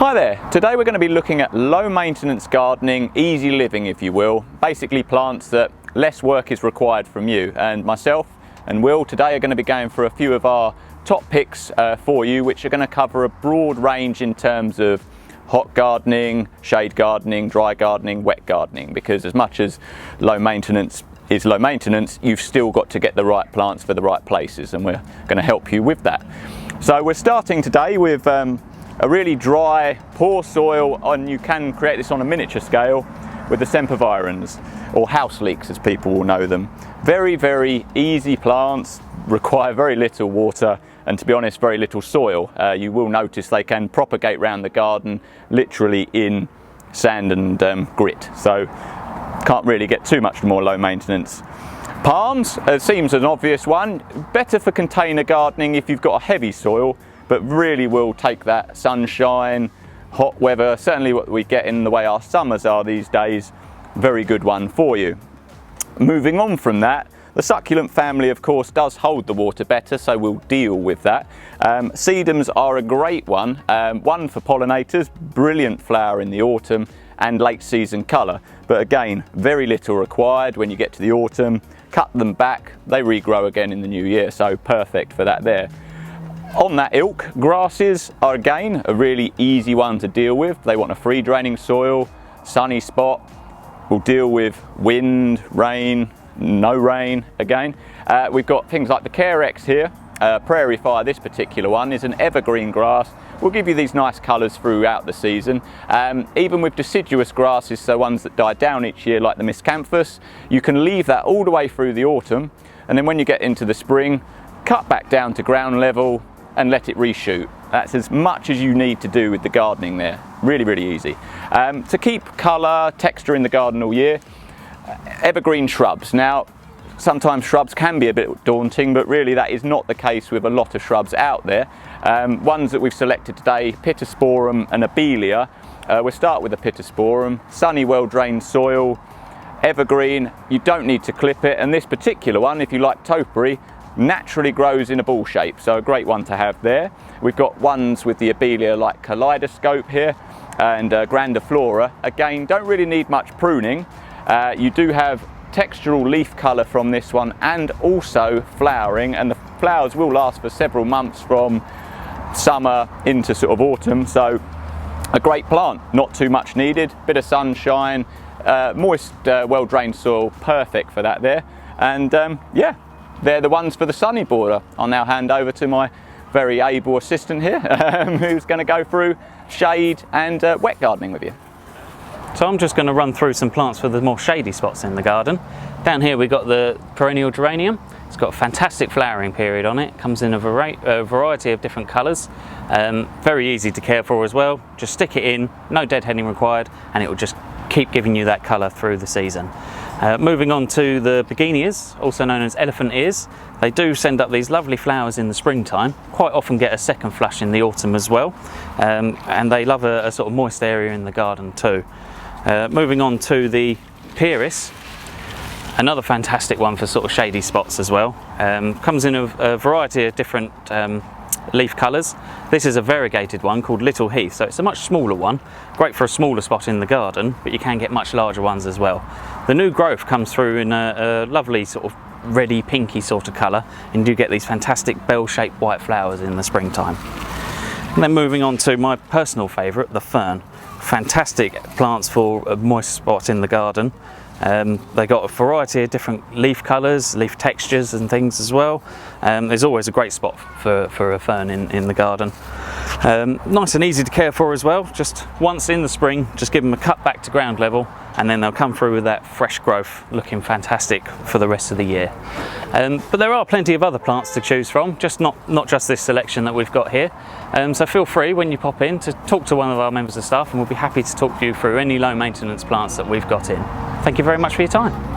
Hi there, today we're going to be looking at low maintenance gardening, easy living if you will, basically plants that less work is required from you, and myself and Will today are going to be going for a few of our top picks for you, which are going to cover a broad range in terms of hot gardening, shade gardening, dry gardening, wet gardening, because as much as low maintenance is low maintenance, you've still got to get the right plants for the right places, and we're going to help you with that. So we're starting today with a really dry, poor soil, and you can create this on a miniature scale with the sempervirens, or house leeks as people will know them. Very, very easy plants, require very little water, and to be honest, very little soil. You will notice they can propagate around the garden literally in sand and grit, so can't really get too much more low maintenance. Palms seems an obvious one, better for container gardening if you've got a heavy soil, but really will take that sunshine, hot weather, certainly what we get in the way our summers are these days, very good one for you. Moving on from that, the succulent family of course does hold the water better, so we'll deal with that. Sedums are a great one, one for pollinators, brilliant flower in the autumn and late season colour, but again very little required when you get to the autumn. Cut them back, they regrow again in the new year, so perfect for that there. On that ilk, grasses are again a really easy one to deal with. They want a free draining soil, sunny spot. We'll deal with wind, rain, no rain again. We've got things like the Carex here. Prairie Fire, this particular one, is an evergreen grass. We'll give you these nice colours throughout the season. Even with deciduous grasses, so ones that die down each year like the miscanthus, you can leave that all the way through the autumn, and then when you get into the spring, cut back down to ground level and let it reshoot. That's as much as you need to do with the gardening there. Really, really easy. To keep colour, texture in the garden all year, evergreen shrubs. Now, sometimes shrubs can be a bit daunting, but really that is not the case with a lot of shrubs out there. Ones that we've selected today, Pittosporum and Abelia. We'll start with the Pittosporum. Sunny, well-drained soil, evergreen, you don't need to clip it, and this particular one, if you like topiary, naturally grows in a ball shape, so a great one to have there. We've got ones with the Abelia like Kaleidoscope here, and Grandiflora. Again, don't really need much pruning. You do have textural leaf colour from this one and also flowering, and the flowers will last for several months from summer into sort of autumn, so a great plant, not too much needed, bit of sunshine, moist, well-drained soil, perfect for that there. And yeah, they're the ones for the sunny border. I'll now hand over to my very able assistant here who's going to go through shade and wet gardening with you. So I'm just going to run through some plants for the more shady spots in the garden. Down here we've got the perennial geranium. It's got a fantastic flowering period on it. Comes in a variety of different colours. Very easy to care for as well. Just stick it in, no deadheading required, and it will just keep giving you that colour through the season. Moving on to the begonias, also known as elephant ears. They do send up these lovely flowers in the springtime, quite often get a second flush in the autumn as well, and they love a sort of moist area in the garden too. Moving on to the Pieris, another fantastic one for sort of shady spots as well. Comes in a variety of different leaf colours. This is a variegated one called Little Heath, so it's a much smaller one, great for a smaller spot in the garden, but you can get much larger ones as well. The new growth comes through in a lovely sort of reddy pinky sort of colour, and you get these fantastic bell-shaped white flowers in the springtime. And then moving on to my personal favourite, the fern. Fantastic plants for a moist spot in the garden. They got a variety of different leaf colours, leaf textures and things as well. There's always a great spot for a fern in the garden. Nice and easy to care for as well. Just once in the spring, just give them a cut back to ground level, and then they'll come through with that fresh growth looking fantastic for the rest of the year. But there are plenty of other plants to choose from, just not just this selection that we've got here. So feel free when you pop in to talk to one of our members of staff, and we'll be happy to talk you through any low maintenance plants that we've got in. Thank you very much for your time.